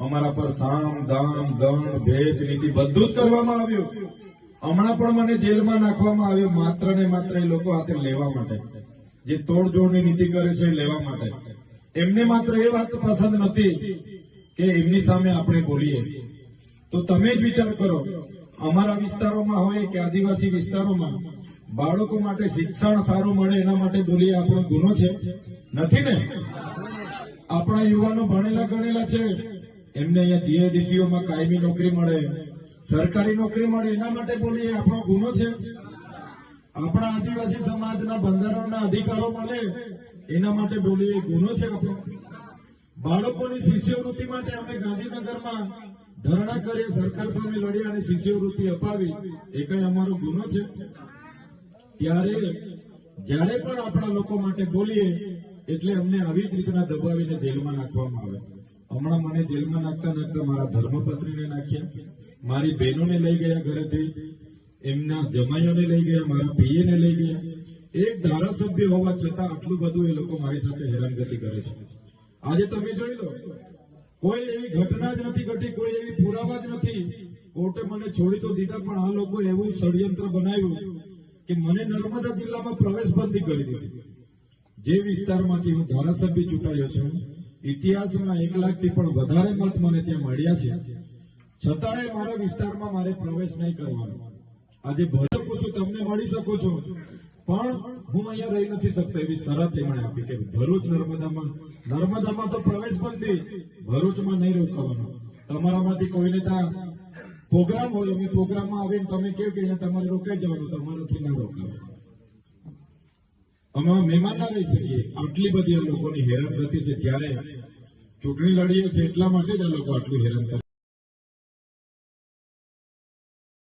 અમારા પર સામ દામ દંડ ભેદ નીતિ બધું જ કરવામાં આવ્યું। હમણાં પણ મને જેલમાં નાખવામાં આવ્યો માત્ર ને માત્ર એ લોકો હાથે લેવા માટે, જે તોડજોડની નીતિ કરે છે લેવા માટે। એમને માત્ર એ વાત પસંદ નથી કે એમની સામે આપણે બોલીએ। તો તમે જ વિચાર કરો, અમારા વિસ્તારોમાં હોય કે આદિવાસી વિસ્તારોમાં બાળકો માટે શિક્ષણ સારું મળે એના માટે બોલીએ, આપણો ગુનો છે? નથી ને? આપણા યુવાનો ભણેલા ગણેલા છે, એમને અહીંયા જીઆઈડીસીઓમાં કાયમી નોકરી મળે, સરકારી નોકરી મળે, એના માટે બોલીએ, આપણો ગુનો છે? આપણા આદિવાસી સમાજના બંધારણના અધિકારો મળે એના માટે બોલીએ, ગુનો છે આપણો? બાળકોની શિષ્યવૃત્તિ માટે અમે ગાંધીનગરમાં ધરણા કરીએ, સરકાર સામે લડ્યા અને શિષ્યવૃત્તિ અપાવી, એ કઈ અમારો ગુનો છે? ત્યારે જ્યારે પણ આપણા લોકો માટે બોલીએ એટલે અમને આવી જ રીતના દબાવીને જેલમાં નાખવામાં આવે। હમણાં મને જેલમાં નાખતા મારા ધર્મપત્નીને નાખ્યા, મારી બહેનોને લઈ ગયા ઘરેથી, એમના જમાઈઓને લઈ ગયા, મારા પીએને લઈ ગયા। એક ધારાસભ્ય હોવા છતાં આટલું બધું એ લોકો મારી સાથે હેરાનગતિ કરે છે। આજે તમે જોઈ લો, કોઈ એવી ઘટના જ નથી ઘટી, કોઈ એવી પુરાવા જ નથી, કોર્ટે મને છોડી તો દીધા, પણ આ લોકો એવું ષડયંત્ર બનાવ્યું કે મને નર્મદા જિલ્લામાં પ્રવેશ બંધી કરી દીધી। જે વિસ્તારમાંથી હું ધારાસભ્ય ચૂંટાયો છું, ઇતિહાસમાં 1 લાખથી પણ વધારે મત મને ત્યાં મળ્યા છે, છતાંય મારા વિસ્તારમાં મારે પ્રવેશ નહીં કરવાનો। આજે ભરી શકું છું, તમને મળી શકું છું, પણ હું અહીંયા રહી નથી શકતો એવી શરત એમણે આપી કે ભરૂચ નર્મદામાં તો પ્રવેશ બંધી, ભરૂચમાં નહીં રોકાવાનો। તમારામાંથી કોઈને ત્યાં પ્રોગ્રામ હોય, અમે પ્રોગ્રામમાં આવીને તમે કહો કે અહીંયા તમારે રોકાઈ જવાનું, તમારાથી ના રોકાય, અમે મહેમાન ના રહી શકીએ। આટલી બધી લોકોની હેરાનગતિ છે, ત્યારે ચૂંટણી લડીએ છીએ એટલા માટે જ આ લોકો આટલું હેરાન કરે।